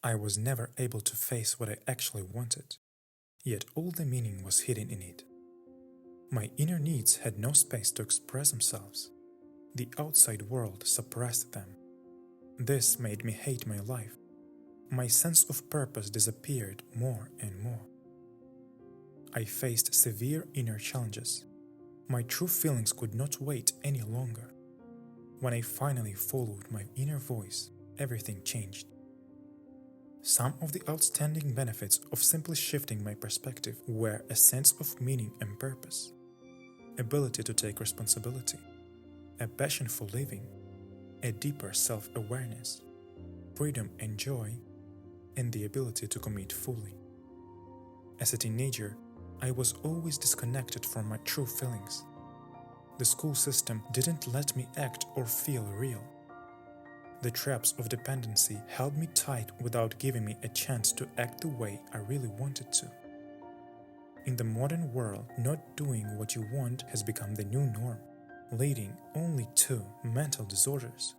I was never able to face what I actually wanted, yet all the meaning was hidden in it. My inner needs had no space to express themselves. The outside world suppressed them. This made me hate my life. My sense of purpose disappeared more and more. I faced severe inner challenges. My true feelings could not wait any longer. When I finally followed my inner voice, everything changed. Some of the outstanding benefits of simply shifting my perspective were a sense of meaning and purpose, ability to take responsibility, a passion for living, a deeper self-awareness, freedom and joy, and the ability to commit fully. As a teenager, I was always disconnected from my true feelings. The school system didn't let me act or feel real. The traps of dependency held me tight without giving me a chance to act the way I really wanted to. In the modern world, not doing what you want has become the new norm, leading only to mental disorders,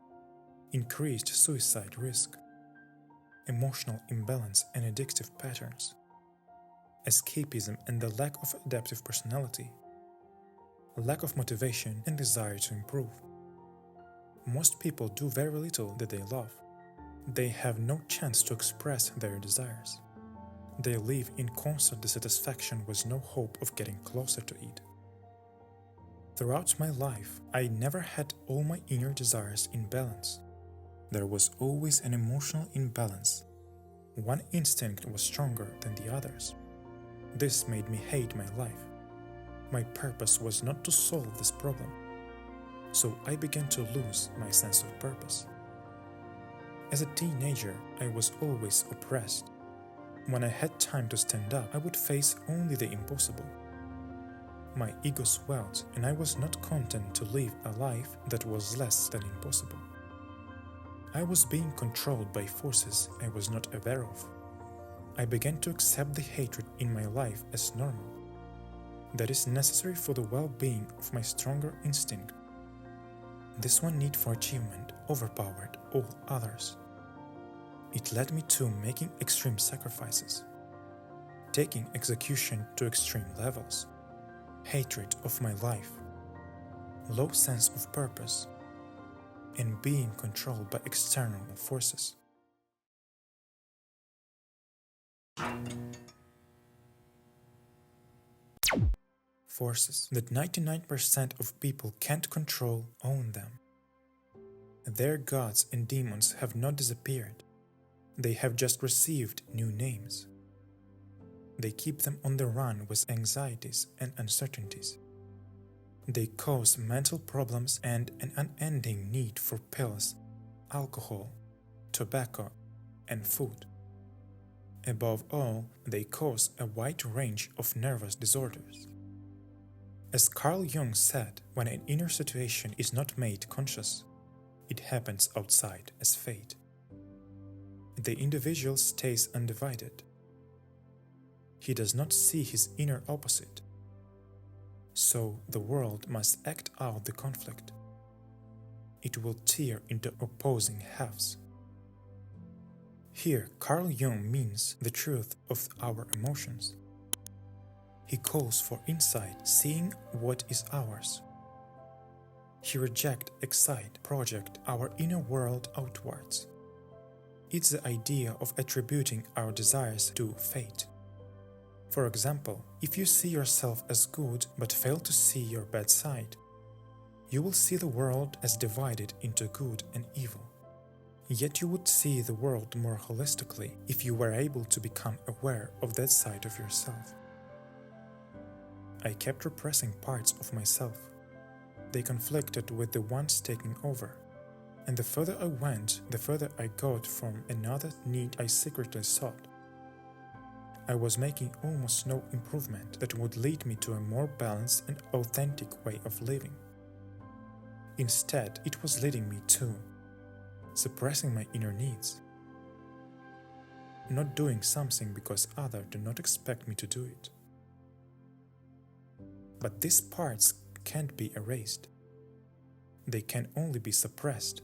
increased suicide risk, emotional imbalance and addictive patterns, escapism and the lack of adaptive personality, lack of motivation and desire to improve. Most people do very little that they love. They have no chance to express their desires. They live in constant dissatisfaction with no hope of getting closer to it. Throughout my life, I never had all my inner desires in balance. There was always an emotional imbalance. One instinct was stronger than the others. This made me hate my life. My purpose was not to solve this problem, so I began to lose my sense of purpose. As a teenager, I was always oppressed. When I had time to stand up, I would face only the impossible. My ego swelled, and I was not content to live a life that was less than impossible. I was being controlled by forces I was not aware of. I began to accept the hatred in my life as normal. That is necessary for the well-being of my stronger instinct. This one need for achievement overpowered all others. It led me to making extreme sacrifices, taking execution to extreme levels, hatred of my life, low sense of purpose, and being controlled by external forces. Forces that 99% of people can't control own them. Their gods and demons have not disappeared. They have just received new names. They keep them on the run with anxieties and uncertainties. They cause mental problems and an unending need for pills, alcohol, tobacco, and food. Above all, they cause a wide range of nervous disorders. As Carl Jung said, when an inner situation is not made conscious, it happens outside as fate. The individual stays undivided. He does not see his inner opposite. So the world must act out the conflict. It will tear into opposing halves. Here, Carl Jung means the truth of our emotions. He calls for insight, seeing what is ours. He rejects, excite, project our inner world outwards. It's the idea of attributing our desires to fate. For example, if you see yourself as good but fail to see your bad side, you will see the world as divided into good and evil. Yet you would see the world more holistically if you were able to become aware of that side of yourself. I kept repressing parts of myself. They conflicted with the ones taking over. And the further I went, the further I got from another need I secretly sought. I was making almost no improvement that would lead me to a more balanced and authentic way of living. Instead, it was leading me to suppressing my inner needs, not doing something because others do not expect me to do it. But these parts can't be erased. They can only be suppressed.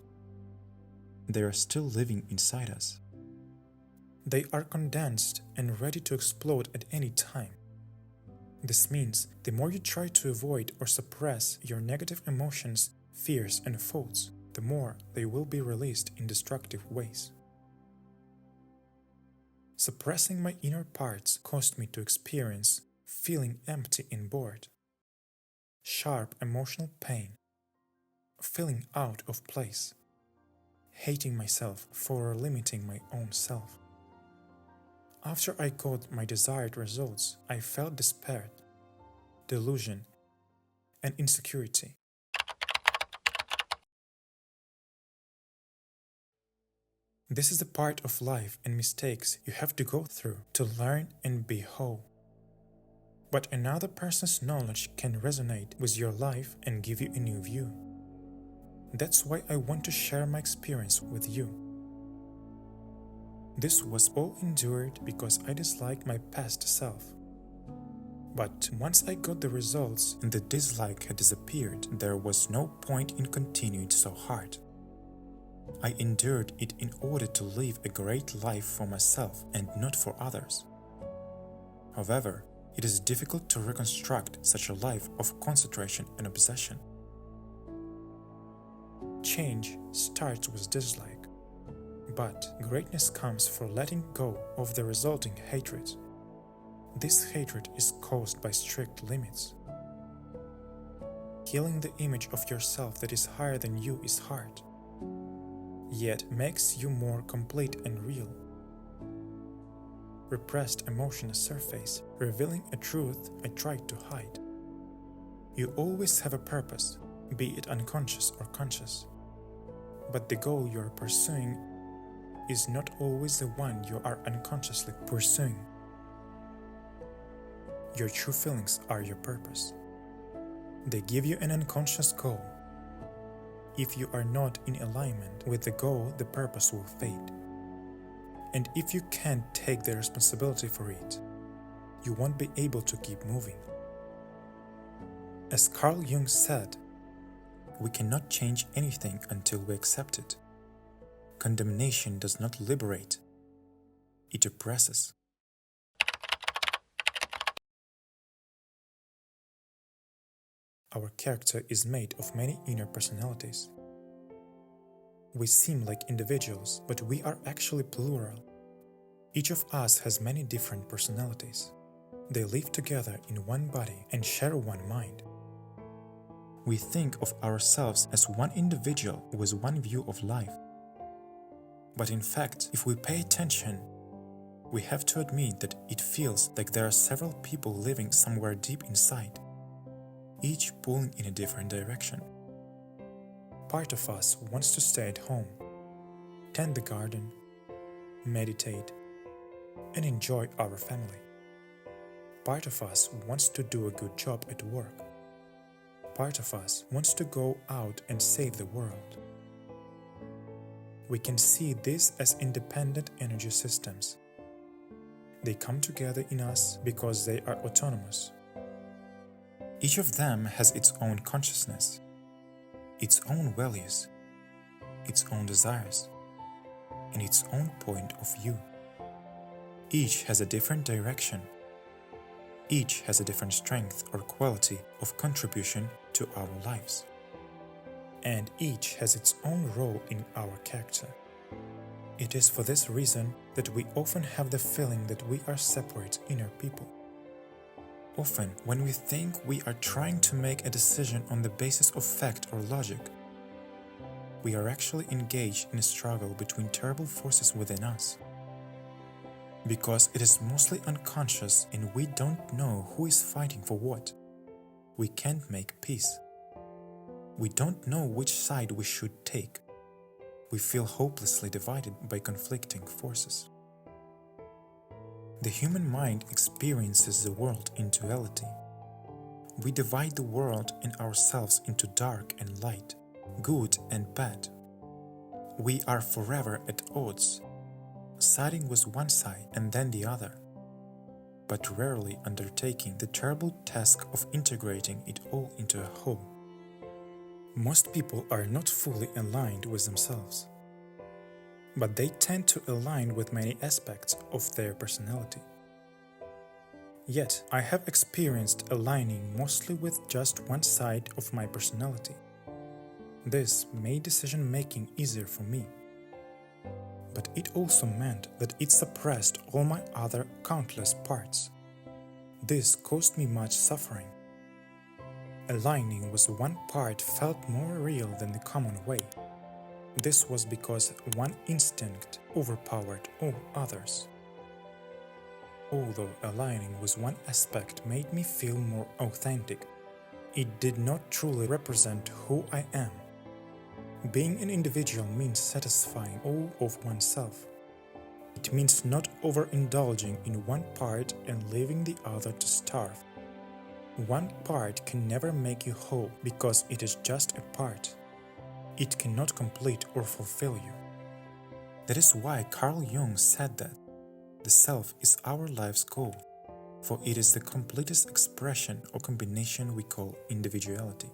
They are still living inside us. They are condensed and ready to explode at any time. This means the more you try to avoid or suppress your negative emotions, fears, and faults, the more they will be released in destructive ways. Suppressing my inner parts caused me to experience feeling empty and bored, sharp emotional pain, feeling out of place, hating myself for limiting my own self. After I got my desired results, I felt despair, delusion, and insecurity. This is the part of life and mistakes you have to go through to learn and be whole. But another person's knowledge can resonate with your life and give you a new view. That's why I want to share my experience with you. This was all endured because I disliked my past self. But once I got the results and the dislike had disappeared, there was no point in continuing so hard. I endured it in order to live a great life for myself and not for others. However, it is difficult to reconstruct such a life of concentration and obsession. Change starts with dislike, but greatness comes for letting go of the resulting hatred. This hatred is caused by strict limits. Killing the image of yourself that is higher than you is hard, yet makes you more complete and real. Repressed emotions surface, revealing a truth I tried to hide. You always have a purpose, be it unconscious or conscious. But the goal you are pursuing is not always the one you are unconsciously pursuing. Your true feelings are your purpose. They give you an unconscious goal. If you are not in alignment with the goal, the purpose will fade. And if you can't take the responsibility for it, you won't be able to keep moving. As Carl Jung said, we cannot change anything until we accept it. Condemnation does not liberate, it oppresses. Our character is made of many inner personalities. We seem like individuals, but we are actually plural. Each of us has many different personalities. They live together in one body and share one mind. We think of ourselves as one individual with one view of life. But in fact, if we pay attention, we have to admit that it feels like there are several people living somewhere deep inside, each pulling in a different direction. Part of us wants to stay at home, tend the garden, meditate, and enjoy our family. Part of us wants to do a good job at work. Part of us wants to go out and save the world. We can see this as independent energy systems. They come together in us because they are autonomous. Each of them has its own consciousness, its own values, its own desires, and its own point of view. Each has a different direction. Each has a different strength or quality of contribution to our lives. And each has its own role in our character. It is for this reason that we often have the feeling that we are separate inner people. Often, when we think we are trying to make a decision on the basis of fact or logic, we are actually engaged in a struggle between terrible forces within us. Because it is mostly unconscious and we don't know who is fighting for what, we can't make peace. We don't know which side we should take. We feel hopelessly divided by conflicting forces. The human mind experiences the world in duality. We divide the world and ourselves into dark and light, good and bad. We are forever at odds, siding with one side and then the other, but rarely undertaking the terrible task of integrating it all into a whole. Most people are not fully aligned with themselves. but they tend to align with many aspects of their personality. Yet, I have experienced aligning mostly with just one side of my personality. This made decision-making easier for me. But it also meant that it suppressed all my other countless parts. This caused me much suffering. Aligning with one part felt more real than the common way. This was because one instinct overpowered all others. Although aligning with one aspect made me feel more authentic, it did not truly represent who I am. Being an individual means satisfying all of oneself. It means not overindulging in one part and leaving the other to starve. One part can never make you whole because it is just a part. It cannot complete or fulfill you. That is why Carl Jung said that the self is our life's goal, for it is the completest expression or combination we call individuality.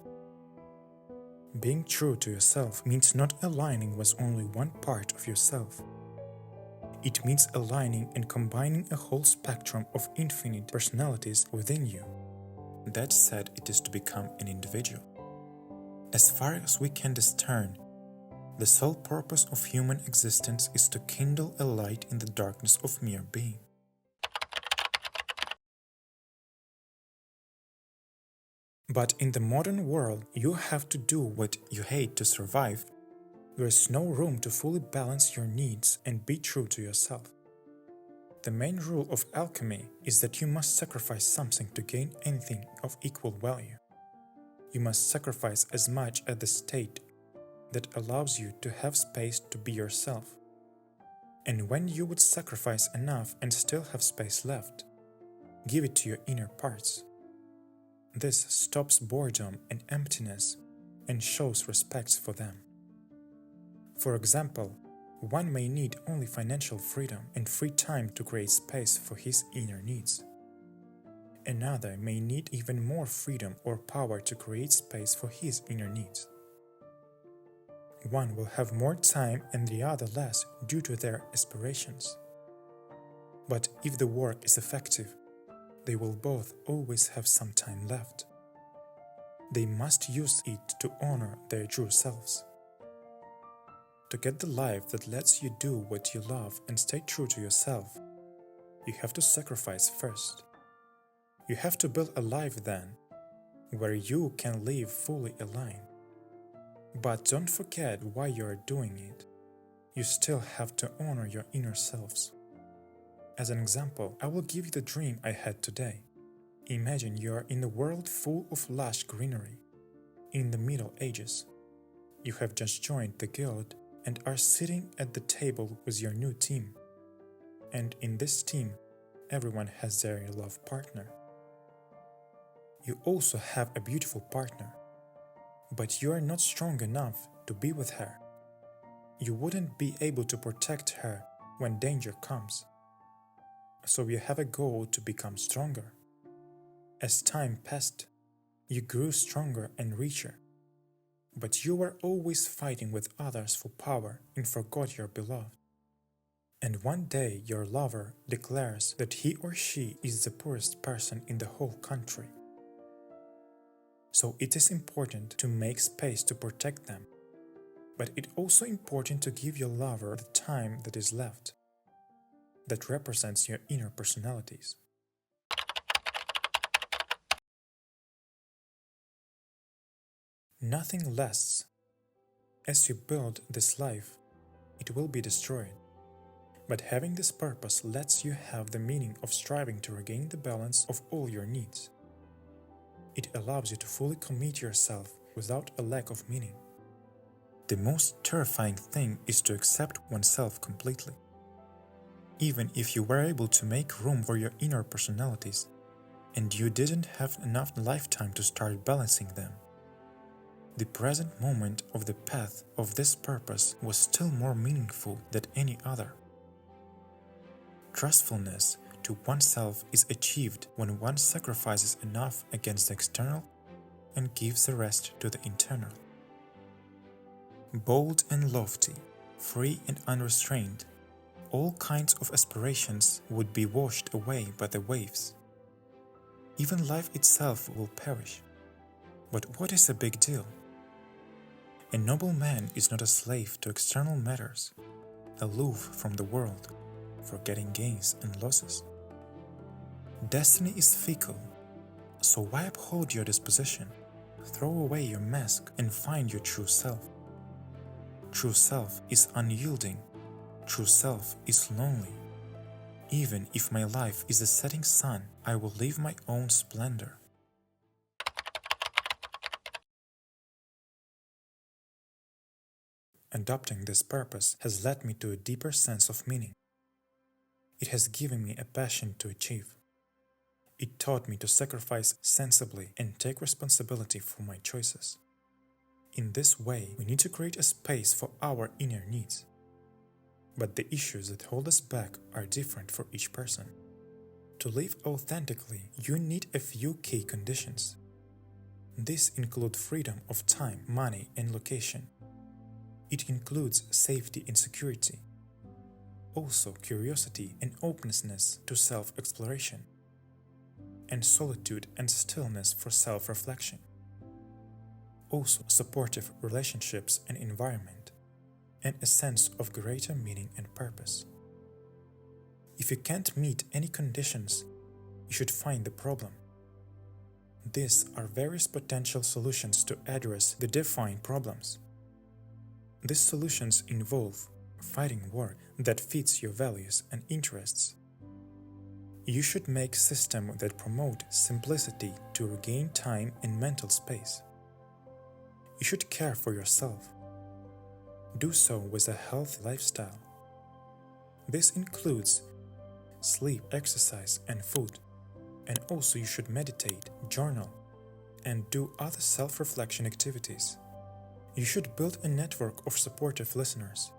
Being true to yourself means not aligning with only one part of yourself. It means aligning and combining a whole spectrum of infinite personalities within you. That said, it is to become an individual. As far as we can discern, the sole purpose of human existence is to kindle a light in the darkness of mere being. But in the modern world, you have to do what you hate to survive. There is no room to fully balance your needs and be true to yourself. The main rule of alchemy is that you must sacrifice something to gain anything of equal value. You must sacrifice as much as the state that allows you to have space to be yourself. And when you would sacrifice enough and still have space left, give it to your inner parts. This stops boredom and emptiness and shows respect for them. For example, one may need only financial freedom and free time to create space for his inner needs. Another may need even more freedom or power to create space for his inner needs. One will have more time and the other less due to their aspirations. But if the work is effective, they will both always have some time left. They must use it to honor their true selves. To get the life that lets you do what you love and stay true to yourself, you have to sacrifice first. You have to build a life then, where you can live fully aligned. But don't forget why you are doing it. You still have to honor your inner selves. As an example, I will give you the dream I had today. Imagine you are in a world full of lush greenery, in the Middle Ages. You have just joined the guild and are sitting at the table with your new team. And in this team, everyone has their love partner. You also have a beautiful partner, but you are not strong enough to be with her. You wouldn't be able to protect her when danger comes. So you have a goal to become stronger. As time passed, you grew stronger and richer. But you were always fighting with others for power and forgot your beloved. And one day your lover declares that he or she is the poorest person in the whole country. So it is important to make space to protect them. But it's also important to give your lover the time that is left. That represents your inner personalities. Nothing lasts. As you build this life, it will be destroyed. But having this purpose lets you have the meaning of striving to regain the balance of all your needs. It allows you to fully commit yourself without a lack of meaning. The most terrifying thing is to accept oneself completely. Even if you were able to make room for your inner personalities, and you didn't have enough lifetime to start balancing them, the present moment of the path of this purpose was still more meaningful than any other. Trustfulness to oneself is achieved when one sacrifices enough against the external and gives the rest to the internal. Bold and lofty, free and unrestrained, all kinds of aspirations would be washed away by the waves. Even life itself will perish. But what is a big deal? A noble man is not a slave to external matters, aloof from the world, forgetting gains and losses. Destiny is fickle, so why uphold your disposition? Throw away your mask and find your true self. True self is unyielding. True self is lonely. Even if my life is a setting sun, I will live my own splendor. Adopting this purpose has led me to a deeper sense of meaning. It has given me a passion to achieve. It taught me to sacrifice sensibly and take responsibility for my choices. In this way, we need to create a space for our inner needs. But the issues that hold us back are different for each person. To live authentically, you need a few key conditions. These include freedom of time, money, and location. It includes safety and security. Also, curiosity and openness to self-exploration. And solitude and stillness for self-reflection. Also, supportive relationships and environment, and a sense of greater meaning and purpose. If you can't meet any conditions, you should find the problem. These are various potential solutions to address the defined problems. These solutions involve finding work that fits your values and interests. You should make systems that promote simplicity to regain time and mental space. You should care for yourself. Do so with a healthy lifestyle. This includes sleep, exercise, and food. And also you should meditate, journal, and do other self-reflection activities. You should build a network of supportive listeners.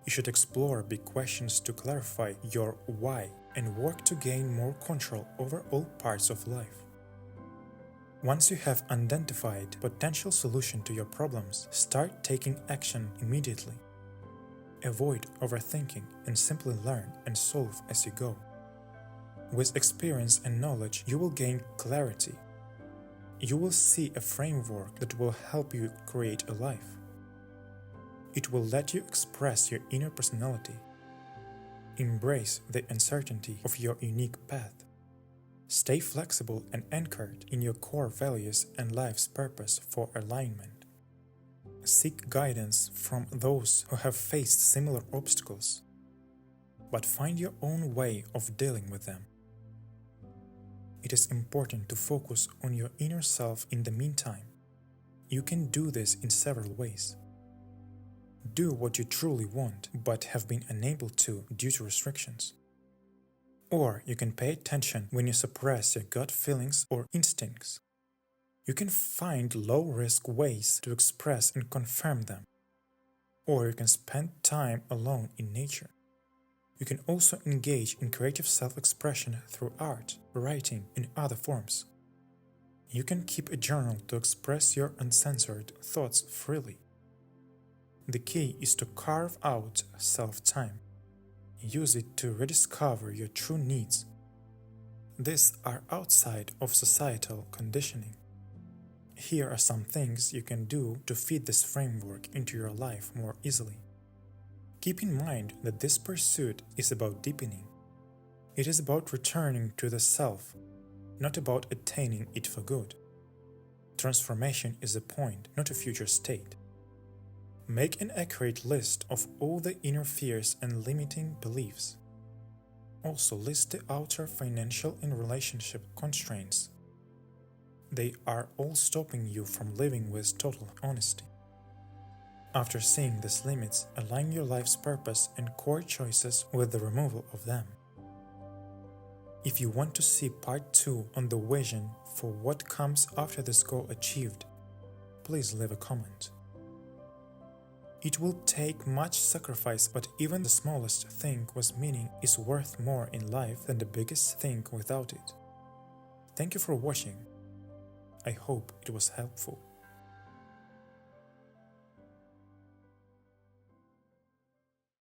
You should explore big questions to clarify your why and work to gain more control over all parts of life. Once you have identified potential solution to your problems, start taking action immediately. Avoid overthinking and simply learn and solve as you go. With experience and knowledge, you will gain clarity. You will see a framework that will help you create a life. It will let you express your inner personality. Embrace the uncertainty of your unique path. Stay flexible and anchored in your core values and life's purpose for alignment. Seek guidance from those who have faced similar obstacles, but find your own way of dealing with them. It is important to focus on your inner self in the meantime. You can do this in several ways. Do what you truly want but have been unable to due to restrictions. Or you can pay attention when you suppress your gut feelings or instincts. You can find low-risk ways to express and confirm them. Or you can spend time alone in nature. You can also engage in creative self-expression through art, writing, and other forms. You can keep a journal to express your uncensored thoughts freely. The key is to carve out self-time. Use it to rediscover your true needs. These are outside of societal conditioning. Here are some things you can do to fit this framework into your life more easily. Keep in mind that this pursuit is about deepening. It is about returning to the self, not about attaining it for good. Transformation is a point, not a future state. Make an accurate list of all the inner fears and limiting beliefs. Also list the outer financial and relationship constraints. They are all stopping you from living with total honesty. After seeing these limits, align your life's purpose and core choices with the removal of them. If you want to see part 2 on the vision for what comes after this goal achieved, please leave a comment. It will take much sacrifice, but even the smallest thing with meaning is worth more in life than the biggest thing without it. Thank you for watching. I hope it was helpful.